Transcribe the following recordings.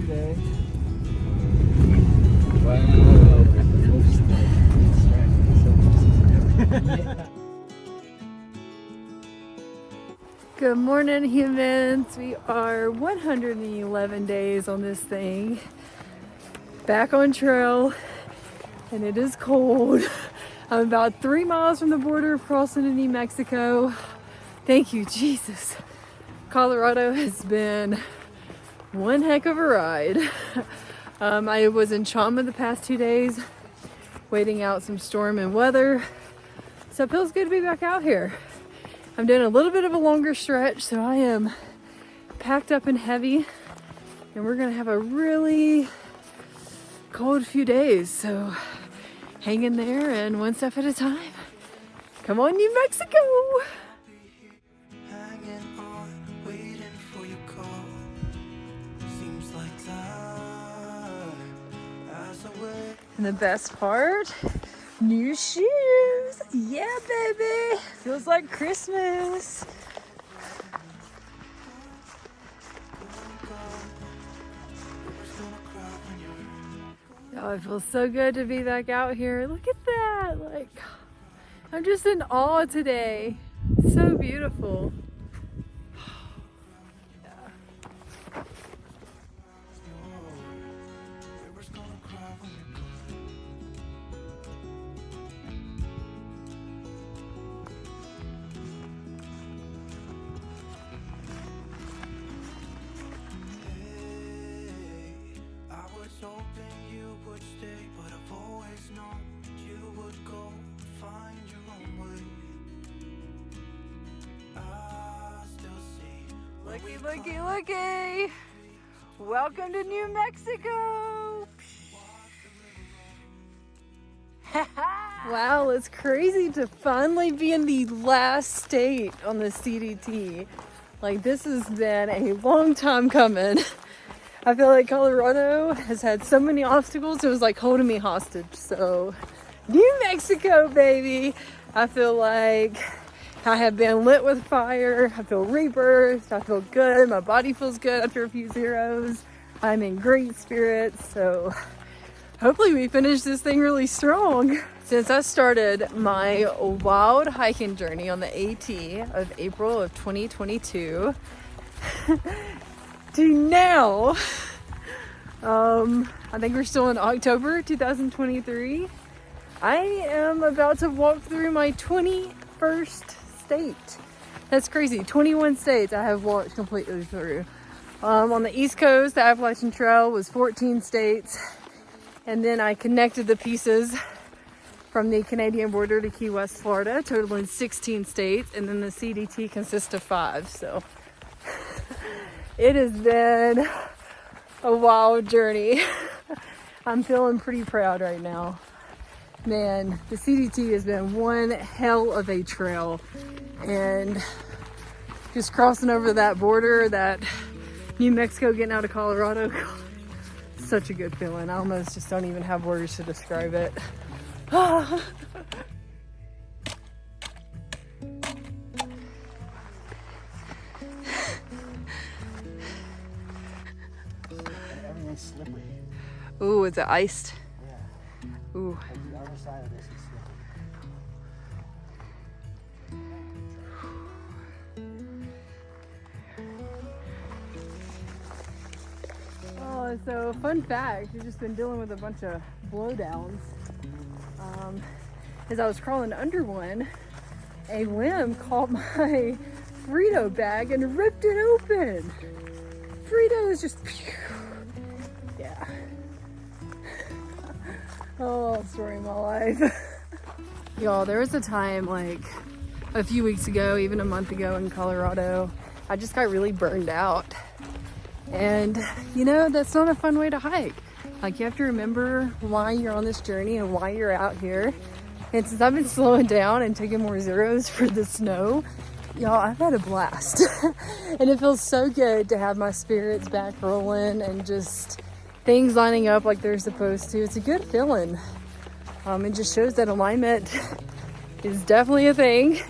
today. Wow. Good morning, humans. We are 111 days on this thing. Back on trail, and it is cold. I'm about 3 miles from the border of crossing into New Mexico. Thank you, Jesus. Colorado has been one heck of a ride. I was in Chama the past 2 days, waiting out some storm and weather. So it feels good to be back out here. I'm doing a little bit of a longer stretch, so I am packed up and heavy, and we're gonna have a really cold few days. So hang in there, and one step at a time. Come on, New Mexico! And the best part, new shoes. Yeah, baby. Feels like Christmas. Oh, it feels so good to be back out here. Look at that. Like, I'm just in awe today. So beautiful. Looky, looky, looky! Welcome to New Mexico! Wow, it's crazy to finally be in the last state on the CDT. Like, this has been a long time coming. I feel like Colorado has had so many obstacles, it was like holding me hostage. So, New Mexico, baby! I feel like I have been lit with fire. I feel rebirthed. I feel good. My body feels good after a few zeros. I'm in great spirits. So hopefully we finish this thing really strong. Since I started my wild hiking journey on the AT of April of 2022 to now, I think we're still in October 2023. I am about to walk through my 21st state. That's crazy. 21 states I have walked completely through. On the East Coast, the Appalachian Trail was 14 states. And then I connected the pieces from the Canadian border to Key West, Florida, totaling 16 states. And then the CDT consists of 5. So it has been a wild journey. I'm feeling pretty proud right now. Man, the CDT has been one hell of a trail, and just crossing over that border, that New Mexico getting out of Colorado, such a good feeling. I almost just don't even have words to describe it. Everything's slippery. Ooh, is it iced? Yeah. Ooh. The other side of this is slippery. Oh, so fun fact, I've just been dealing with a bunch of blowdowns. As I was crawling under one, a limb caught my Frito bag and ripped it open. Frito is just, yeah. Oh, story of my life. Y'all, there was a time like a few weeks ago, even a month ago in Colorado, I just got really burned out. And you know, that's not a fun way to hike. Like, you have to remember why you're on this journey and why you're out here. And since I've been slowing down and taking more zeros for the snow, y'all, I've had a blast. And it feels so good to have my spirits back rolling and just things lining up like they're supposed to. It's a good feeling. It just shows that alignment is definitely a thing.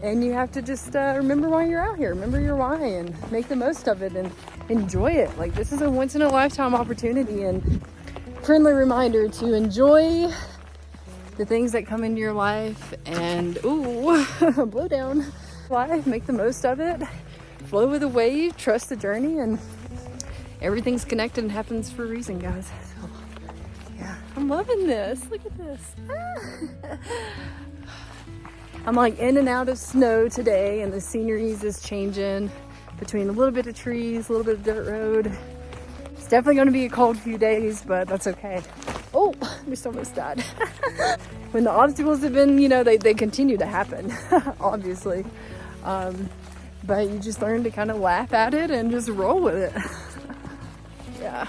And you have to just remember why you're out here. Remember your why and make the most of it and enjoy it. Like, this is a once in a lifetime opportunity, and friendly reminder to enjoy the things that come into your life and blow down life, make the most of it, flow with the wave, trust the journey, and everything's connected and happens for a reason, guys. So yeah, I'm loving this. Look at this. I'm like in and out of snow today, and the scenery is changing between a little bit of trees, a little bit of dirt road. It's definitely going to be a cold few days, but that's okay. Oh, I just almost died. When the obstacles have been, they continue to happen, obviously. But you just learn to kind of laugh at it and just roll with it. Yeah.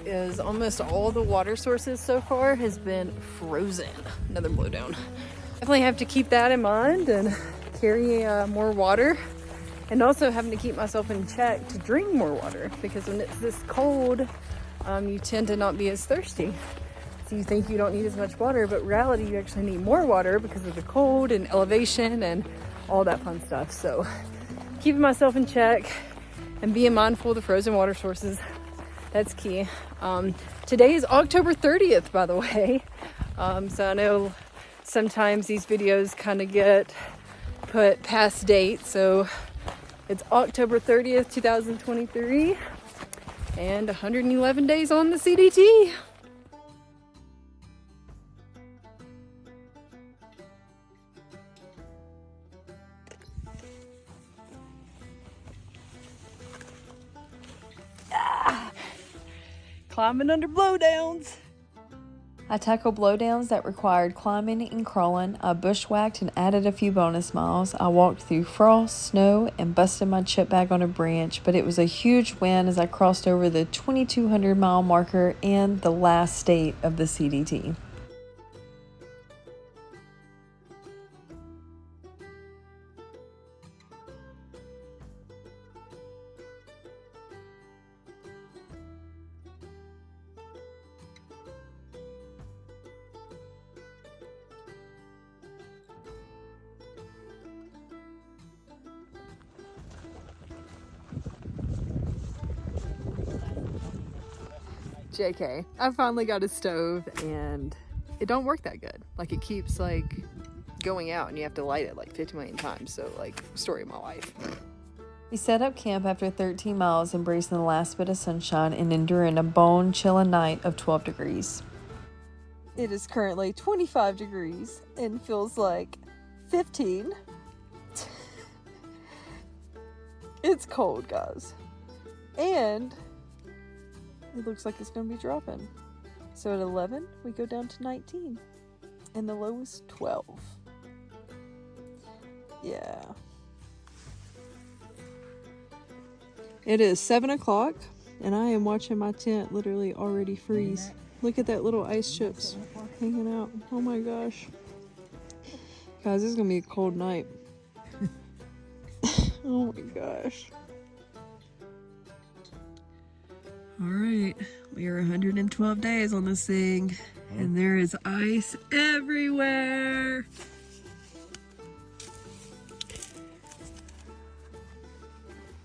Is almost all the water sources so far has been frozen. Another blowdown. Definitely have to keep that in mind and carry more water, and also having to keep myself in check to drink more water, because when it's this cold, you tend to not be as thirsty. So you think you don't need as much water, but in reality you actually need more water because of the cold and elevation and all that fun stuff. So keeping myself in check and being mindful of the frozen water sources, that's key. Today is October 30th, by the way. So I know sometimes these videos kind of get put past date. So it's October 30th, 2023, and 111 days on the CDT. Climbing under blowdowns. I tackled blowdowns that required climbing and crawling. I bushwhacked and added a few bonus miles. I walked through frost, snow, and busted my chip bag on a branch, but it was a huge win as I crossed over the 2,200 mile marker and the last state of the CDT. JK, I finally got a stove and it don't work that good. Like, it keeps like going out and you have to light it like 50 million times. So like, story of my life. We set up camp after 13 miles, embracing the last bit of sunshine and enduring a bone-chilling night of 12 degrees. It is currently 25 degrees and feels like 15. It's cold, guys. And it looks like it's going to be dropping. So at 11, we go down to 19. And the low is 12. Yeah. It is 7 o'clock, and I am watching my tent literally already freeze. Look at that little ice chips hanging out. Oh my gosh. Guys, this is going to be a cold night. Oh my gosh. All right, we are 112 days on this thing, and there is ice everywhere.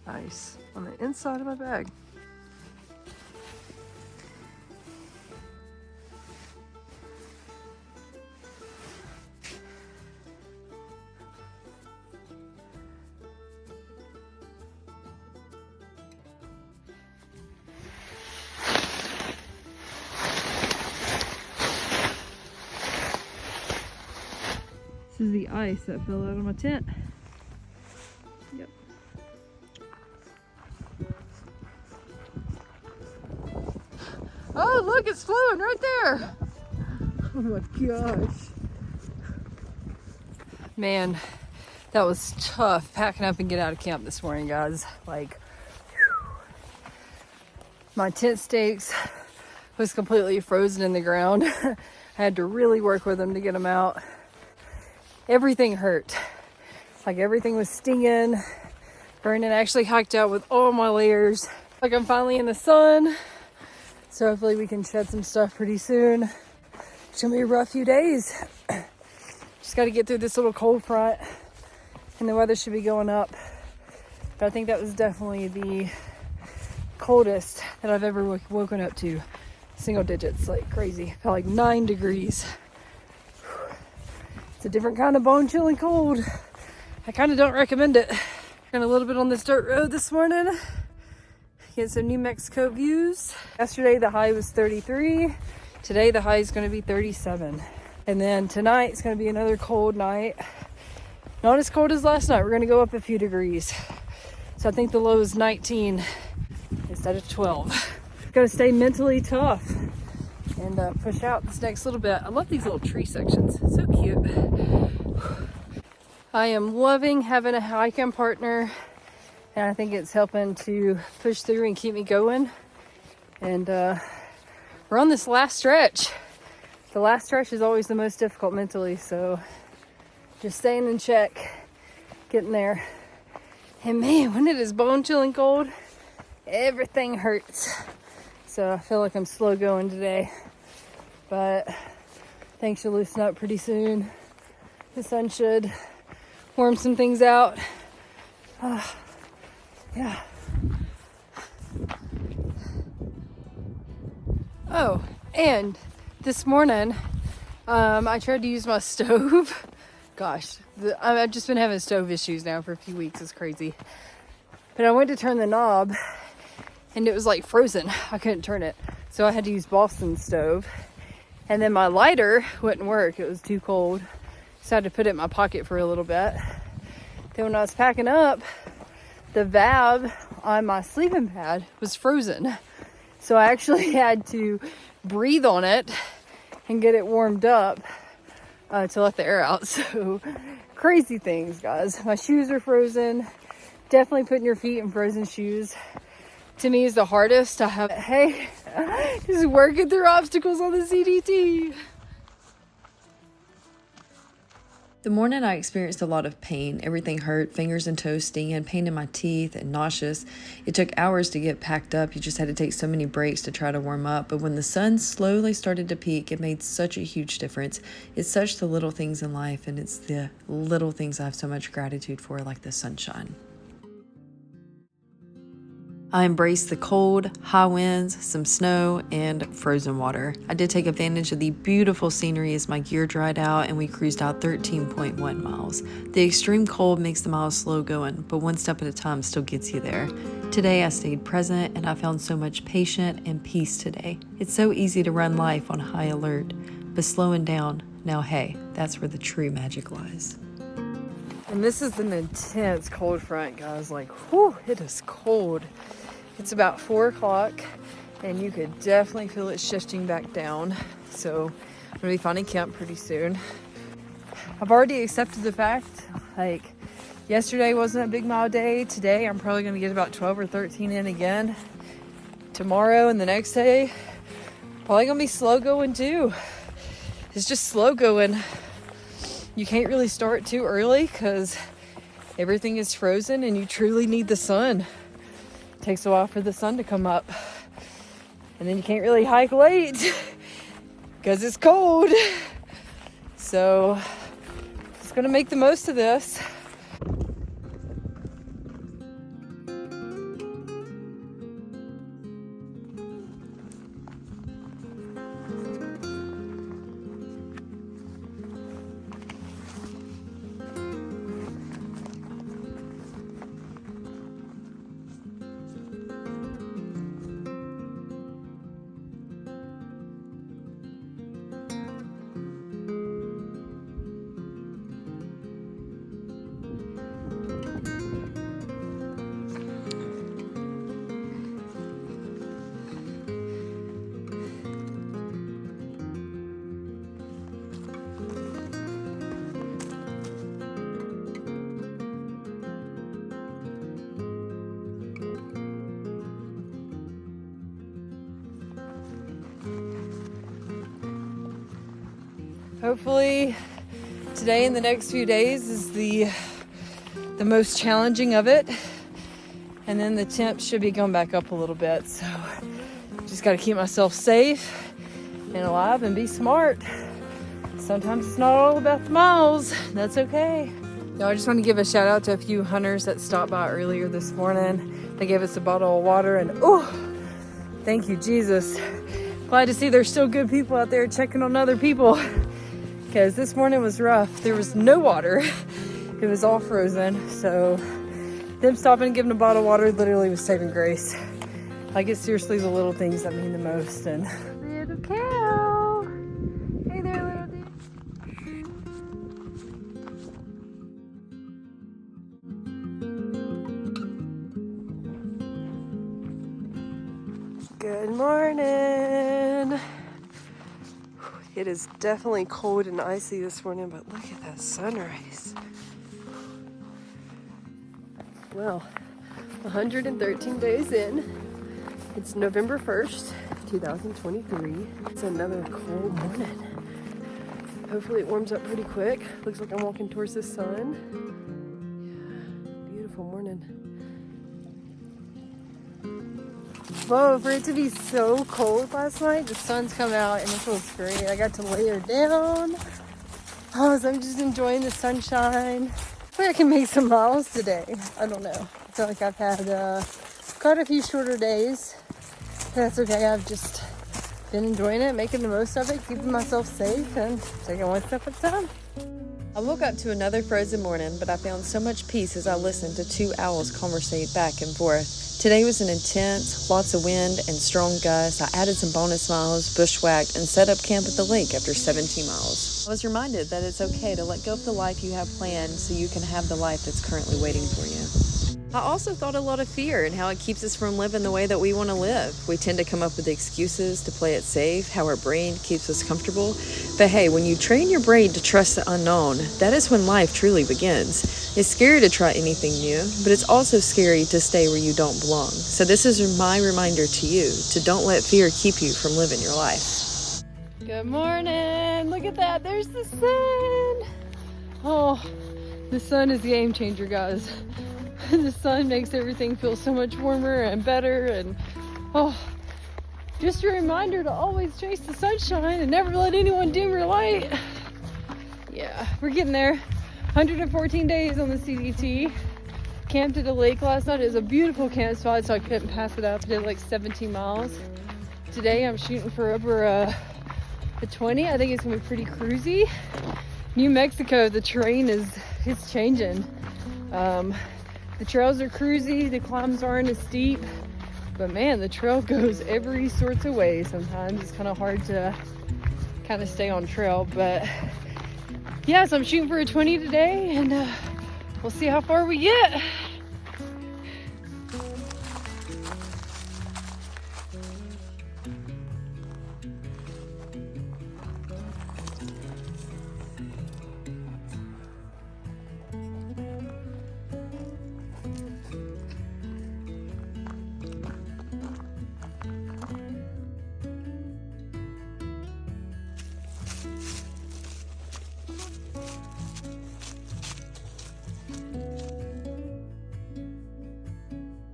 Ice on the inside of my bag. This is the ice that fell out of my tent. Yep. Oh, look, it's flowing right there. Oh my gosh. Man, that was tough packing up and get out of camp this morning, guys. Like, whew. My tent stakes was completely frozen in the ground. I had to really work with them to get them out. Everything hurt. Like, everything was stinging, burning. I actually hiked out with all my layers. Like, I'm finally in the sun, so hopefully we can shed some stuff pretty soon. It's gonna be a rough few days. Just got to get through this little cold front and the weather should be going up. But I think that was definitely the coldest that I've ever woken up to. Single digits, like crazy. Felt like 9 degrees. It's a different kind of bone chilling cold. I kind of don't recommend it. Ran a little bit on this dirt road this morning. Get some New Mexico views. Yesterday the high was 33. Today the high is going to be 37. And then tonight it's going to be another cold night. Not as cold as last night. We're going to go up a few degrees. So I think the low is 19 instead of 12. Got to stay mentally tough and push out this next little bit. I love these little tree sections. So cute. I am loving having a hiking partner, and I think it's helping to push through and keep me going. And we're on this last stretch. The last stretch is always the most difficult mentally, so just staying in check, getting there. And man, when it is bone chilling cold, everything hurts. So I feel like I'm slow going today, but things should loosen up pretty soon. The sun should warm some things out. Yeah. Oh, and this morning, I tried to use my stove. Gosh, I've just been having stove issues now for a few weeks. It's crazy. But I went to turn the knob, and it was like frozen. I couldn't turn it. So I had to use Boston stove. And then my lighter wouldn't work. It was too cold. So I had to put it in my pocket for a little bit. Then when I was packing up, the valve on my sleeping pad was frozen. So I actually had to breathe on it and get it warmed up to let the air out. So crazy things, guys. My shoes are frozen. Definitely putting your feet in frozen shoes to me is the hardest. Hey, just working through obstacles on the CDT. The morning I experienced a lot of pain. Everything hurt, fingers and toes stinging, pain in my teeth, and nauseous. It took hours to get packed up. You just had to take so many breaks to try to warm up. But when the sun slowly started to peak, it made such a huge difference. It's such the little things in life, and it's the little things I have so much gratitude for, like the sunshine. I embraced the cold, high winds, some snow, and frozen water. I did take advantage of the beautiful scenery as my gear dried out, and we cruised out 13.1 miles. The extreme cold makes the miles slow going, but one step at a time still gets you there. Today I stayed present, and I found so much patience and peace today. It's so easy to run life on high alert, but slowing down, now hey, that's where the true magic lies. And this is an intense cold front, guys. Like, whew, it is cold. It's about 4 o'clock, and you could definitely feel it shifting back down. So I'm gonna be finding camp pretty soon. I've already accepted the fact, like, yesterday wasn't a big mile day. Today I'm probably gonna get about 12 or 13 in again. Tomorrow and the next day, probably gonna be slow going too. It's just slow going. You can't really start too early because everything is frozen and you truly need the sun. It takes a while for the sun to come up. And then you can't really hike late because it's cold. So just gonna make the most of this. Hopefully today and the next few days is the most challenging of it, and then the temp should be going back up a little bit. So just got to keep myself safe and alive and be smart. Sometimes it's not all about the miles. That's okay. Now, I just want to give a shout out to a few hunters that stopped by earlier this morning. They gave us a bottle of water and oh, thank you, Jesus. Glad to see there's still good people out there checking on other people because this morning was rough. There was no water. It was all frozen. So them stopping and giving a bottle of water literally was saving grace. Like it's seriously the little things that mean the most. And little cow. Hey there, little dude. Good morning. It is definitely cold and icy this morning, but look at that sunrise. Well, 113 days in. It's November 1st, 2023. It's another cold morning. Hopefully it warms up pretty quick. Looks like I'm walking towards the sun. Yeah, beautiful morning. Whoa, for it to be so cold last night, the sun's come out and it feels great. I got to layer down. Oh, so I'm just enjoying the sunshine. I think I can make some miles today. I don't know. I feel like I've had quite a few shorter days. That's okay. I've just been enjoying it, making the most of it, keeping myself safe, and taking one step at a time. I woke up to another frozen morning, but I found so much peace as I listened to two owls conversate back and forth. Today was an intense, lots of wind and strong gusts. I added some bonus miles, bushwhacked, and set up camp at the lake after 17 miles. I was reminded that it's okay to let go of the life you have planned so you can have the life that's currently waiting for you. I also thought a lot of fear and how it keeps us from living the way that we want to live. We tend to come up with excuses to play it safe, how our brain keeps us comfortable. But hey, when you train your brain to trust the unknown, that is when life truly begins. It's scary to try anything new, but it's also scary to stay where you don't belong. So this is my reminder to you to don't let fear keep you from living your life. Good morning. Look at that. There's the sun. Oh, the sun is the game changer, guys. The sun makes everything feel so much warmer and better, and oh, just a reminder to always chase the sunshine and never let anyone dim your light. Yeah, we're getting there. 114 days on the CDT. Camped at a lake last night. It was a beautiful camp spot, so I couldn't pass it up. Did like 17 miles. Today I'm shooting for over a 20. I think it's gonna be pretty cruisy. New Mexico, the terrain it's changing. The trails are cruisy, the climbs aren't as steep, but man, the trail goes every sorts of way. Sometimes it's kind of hard to kind of stay on trail, but yeah, so I'm shooting for a 20 today, and we'll see how far we get.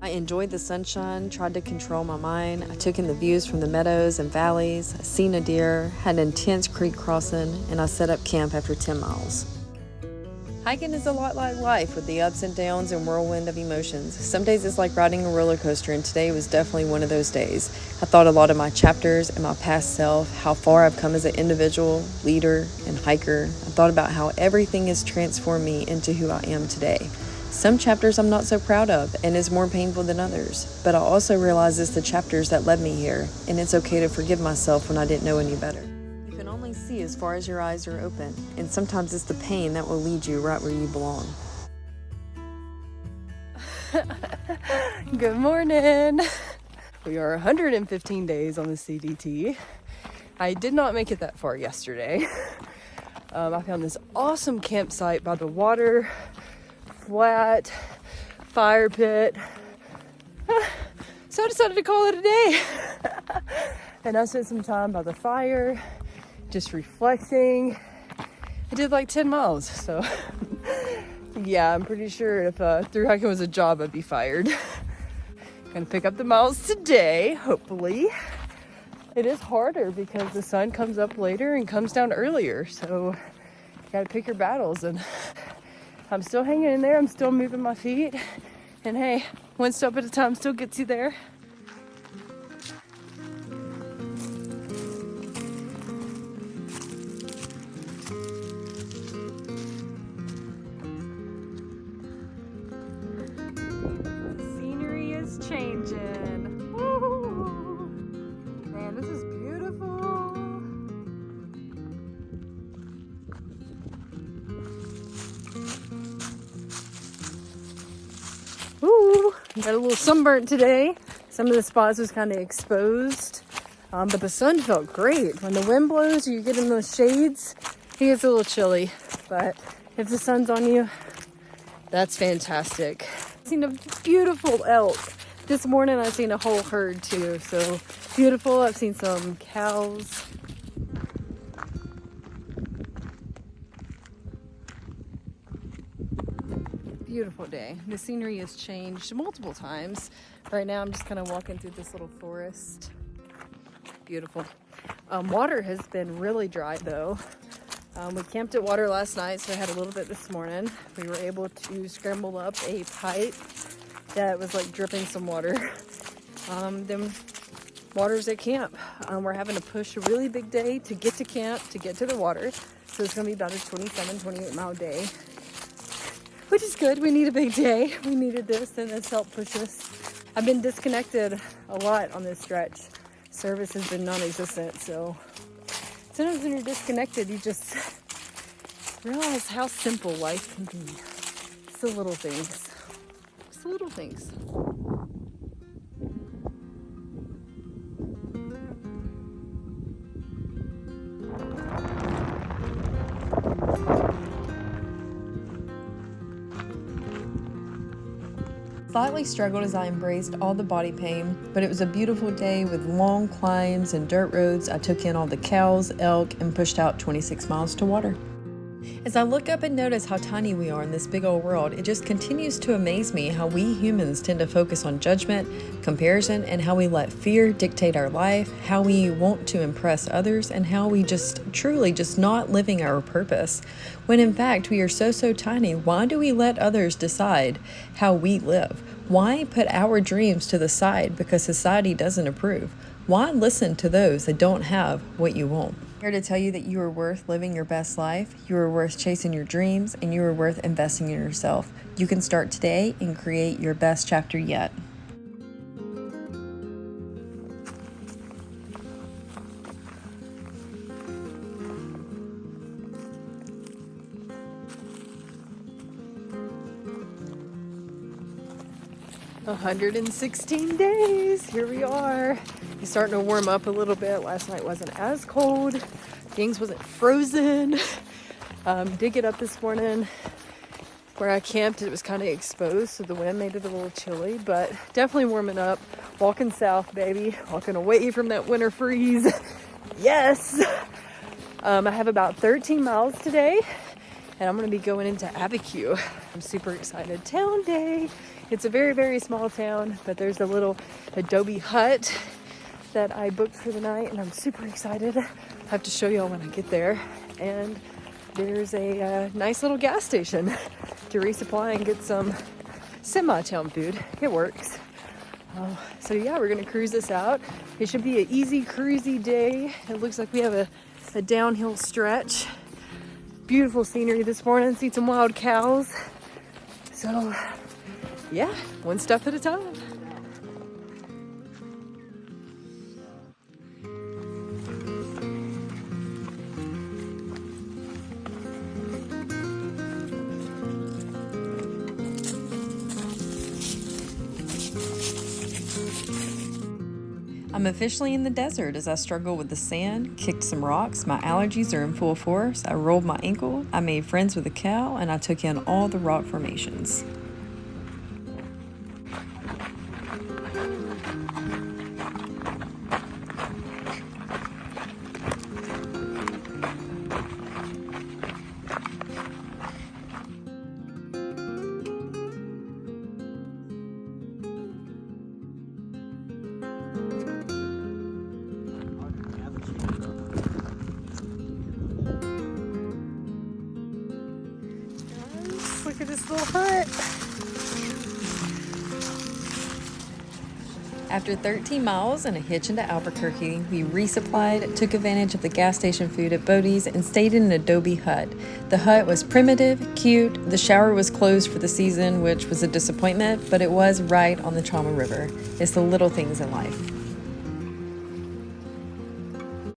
I enjoyed the sunshine, tried to control my mind. I took in the views from the meadows and valleys, seen a deer, had an intense creek crossing, and I set up camp after 10 miles. Hiking is a lot like life with the ups and downs and whirlwind of emotions. Some days it's like riding a roller coaster, and today was definitely one of those days. I thought a lot of my chapters and my past self, how far I've come as an individual, leader, and hiker. I thought about how everything has transformed me into who I am today. Some chapters I'm not so proud of and is more painful than others, but I also realize it's the chapters that led me here, and it's okay to forgive myself when I didn't know any better. You can only see as far as your eyes are open, and sometimes it's the pain that will lead you right where you belong. Good morning. We are 115 days on the CDT. I did not make it that far yesterday. I found this awesome campsite by the water, flat, fire pit. So I decided to call it a day. And I spent some time by the fire, just reflecting. I did like 10 miles, so yeah, I'm pretty sure if through hiking was a job, I'd be fired. Gonna pick up the miles today, hopefully. It is harder because the sun comes up later and comes down earlier, so you gotta pick your battles, and I'm still hanging in there. I'm still moving my feet. And hey, one step at a time still gets you there. The scenery is changing. Woo! Man, this is beautiful. Ooh, got a little sunburnt today. Some of the spots was kind of exposed, but the sun felt great. When the wind blows, you get in those shades, it gets a little chilly, but if the sun's on you, that's fantastic. I've seen a beautiful elk. This morning I've seen a whole herd too, so beautiful. I've seen some cows. Beautiful day. The scenery has changed multiple times. Right now I'm just kind of walking through this little forest. Beautiful. Water has been really dry though. We camped at water last night, so I had a little bit this morning. We were able to scramble up a pipe that was like dripping some water. Then water's at camp. We're having to push a really big day to get to camp, to get to the water. So it's gonna be about a 28 mile day, which is good. We need a big day. We needed this, and it's helped push us. I've been disconnected a lot on this stretch. Service has been non-existent, so sometimes when you're disconnected, you just realize how simple life can be. It's the little things. It's the little things. Slightly struggled as I embraced all the body pain, but it was a beautiful day with long climbs and dirt roads. I took in all the cows, elk, and pushed out 26 miles to water. As I look up and notice how tiny we are in this big old world, it just continues to amaze me how we humans tend to focus on judgment, comparison, and how we let fear dictate our life, how we want to impress others, and how we just truly just not living our purpose. When in fact we are so tiny, why do we let others decide how we live? Why put our dreams to the side because society doesn't approve? Why listen to those that don't have what you want? I'm here to tell you that you are worth living your best life, you are worth chasing your dreams, and you are worth investing in yourself. You can start today and create your best chapter yet. Wow. 116 days, here we are. It's starting to warm up a little bit. Last night wasn't as cold. Things wasn't frozen. Did get up this morning. Where I camped, it was kind of exposed, so the wind made it a little chilly, but definitely warming up. Walking south, baby. Walking away from that winter freeze. Yes! I have about 13 miles today, and I'm going to be going into Albuquerque. I'm super excited. Town day. It's a very small town, but there's a little adobe hut that I booked for the night, and I'm super excited. I have to show y'all when I get there. And there's a nice little gas station to resupply and get some semi-town food. It works. So yeah, we're gonna cruise this out. It should be an easy, cruisy day. It looks like we have a downhill stretch. Beautiful scenery this morning. See some wild cows. So yeah, one step at a time. I'm officially in the desert as I struggle with the sand, kicked some rocks, my allergies are in full force, I rolled my ankle, I made friends with a cow, and I took in all the rock formations. Look at this little hut. After 13 miles and a hitch into Albuquerque, we resupplied, took advantage of the gas station food at Bodie's, and stayed in an adobe hut. The hut was primitive, cute, the shower was closed for the season, which was a disappointment, but it was right on the Trauma River. It's the little things in life.